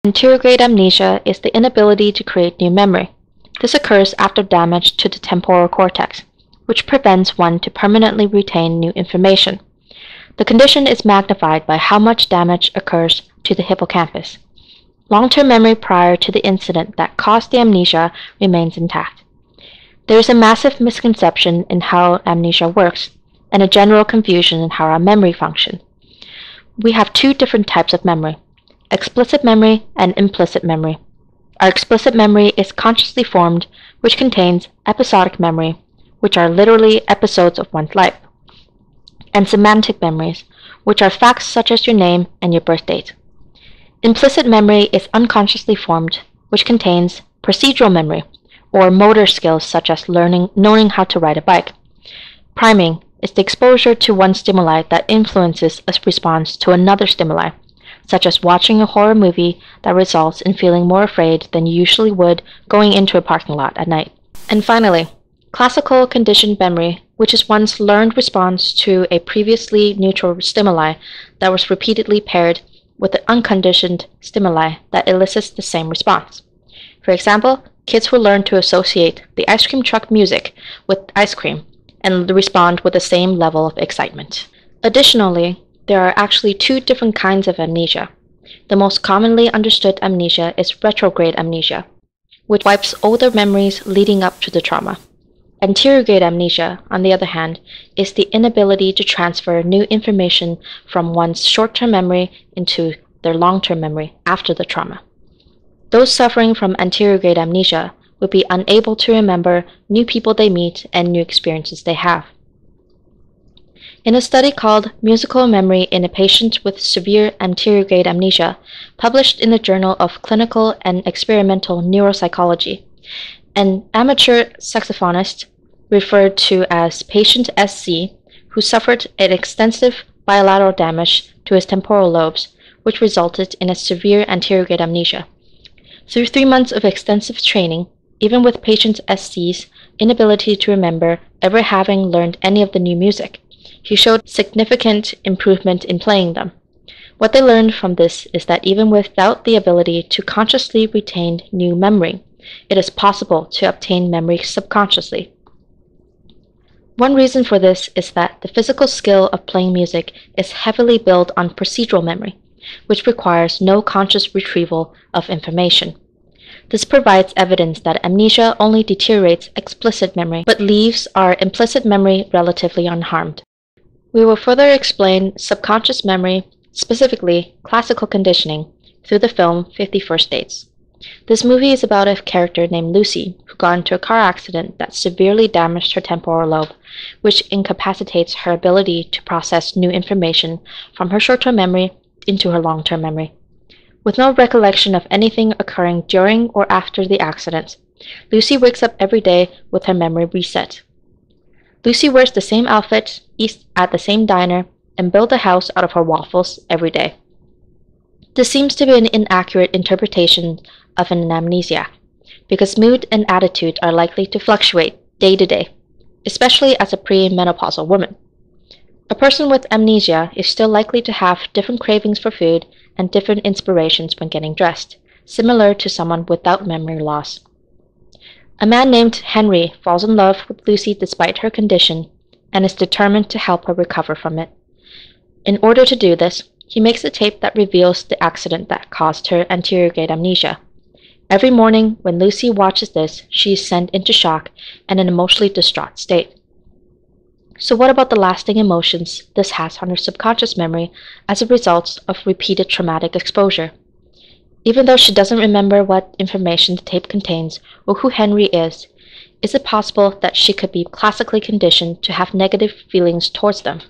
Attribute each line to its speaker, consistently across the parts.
Speaker 1: Anterograde amnesia is the inability to create new memory. This occurs after damage to the temporal cortex, which prevents one to permanently retain new information. The condition is magnified by how much damage occurs to the hippocampus. Long-term memory prior to the incident that caused the amnesia remains intact. There is a massive misconception in how amnesia works, and a general confusion in how our memory functions. We have two different types of memory: explicit memory and implicit memory. Our explicit memory is consciously formed, which contains episodic memory, which are literally episodes of one's life, and semantic memories, which are facts such as your name and your birth date. Implicit memory is unconsciously formed, which contains procedural memory, or motor skills such as knowing how to ride a bike. Priming is the exposure to one stimuli that influences a response to another stimuli, such as watching a horror movie that results in feeling more afraid than you usually would going into a parking lot at night. And finally, classical conditioned memory, which is one's learned response to a previously neutral stimuli that was repeatedly paired with an unconditioned stimuli that elicits the same response. For example, kids who learn to associate the ice cream truck music with ice cream and respond with the same level of excitement. Additionally, there are actually two different kinds of amnesia. The most commonly understood amnesia is retrograde amnesia, which wipes older memories leading up to the trauma. Anterograde amnesia, on the other hand, is the inability to transfer new information from one's short-term memory into their long-term memory after the trauma. Those suffering from anterograde amnesia would be unable to remember new people they meet and new experiences they have. In a study called Musical Memory in a Patient with Severe Anterograde Amnesia, published in the Journal of Clinical and Experimental Neuropsychology, an amateur saxophonist, referred to as patient SC, who suffered an extensive bilateral damage to his temporal lobes, which resulted in a severe anterograde amnesia. Through 3 months of extensive training, even with patient SC's inability to remember ever having learned any of the new music, he showed significant improvement in playing them. What they learned from this is that even without the ability to consciously retain new memory, it is possible to obtain memory subconsciously. One reason for this is that the physical skill of playing music is heavily built on procedural memory, which requires no conscious retrieval of information. This provides evidence that amnesia only deteriorates explicit memory, but leaves our implicit memory relatively unharmed. We will further explain subconscious memory, specifically classical conditioning, through the film 50 First Dates. This movie is about a character named Lucy who got into a car accident that severely damaged her temporal lobe, which incapacitates her ability to process new information from her short-term memory into her long-term memory. With no recollection of anything occurring during or after the accident, Lucy wakes up every day with her memory reset. Lucy wears the same outfit, eats at the same diner, and builds a house out of her waffles every day. This seems to be an inaccurate interpretation of an amnesia, because mood and attitude are likely to fluctuate day to day, especially as a pre-menopausal woman. A person with amnesia is still likely to have different cravings for food and different inspirations when getting dressed, similar to someone without memory loss. A man named Henry falls in love with Lucy despite her condition and is determined to help her recover from it. In order to do this, he makes a tape that reveals the accident that caused her anterograde amnesia. Every morning when Lucy watches this, she is sent into shock and an emotionally distraught state. So what about the lasting emotions this has on her subconscious memory as a result of repeated traumatic exposure? Even though she doesn't remember what information the tape contains or who Henry is it possible that she could be classically conditioned to have negative feelings towards them?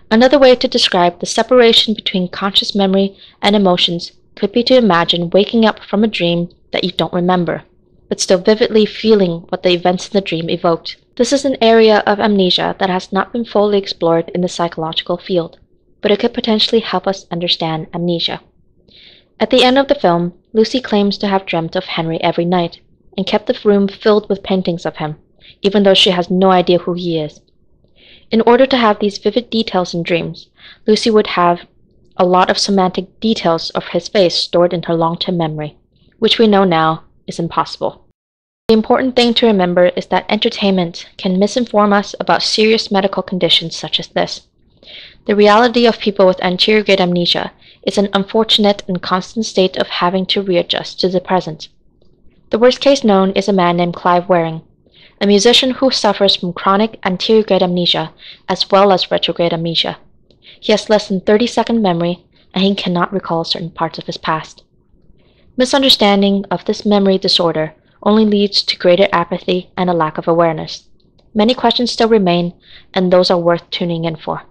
Speaker 1: Another way to describe the separation between conscious memory and emotions could be to imagine waking up from a dream that you don't remember, but still vividly feeling what the events in the dream evoked. This is an area of amnesia that has not been fully explored in the psychological field, but it could potentially help us understand amnesia. At the end of the film, Lucy claims to have dreamt of Henry every night, and kept the room filled with paintings of him, even though she has no idea who he is. In order to have these vivid details in dreams, Lucy would have a lot of semantic details of his face stored in her long-term memory, which we know now is impossible. The important thing to remember is that entertainment can misinform us about serious medical conditions such as this. The reality of people with anterograde amnesia is an unfortunate and constant state of having to readjust to the present. The worst case known is a man named Clive Waring, a musician who suffers from chronic anterograde amnesia as well as retrograde amnesia. He has less than 30-second memory, and he cannot recall certain parts of his past. Misunderstanding of this memory disorder only leads to greater apathy and a lack of awareness. Many questions still remain, and those are worth tuning in for.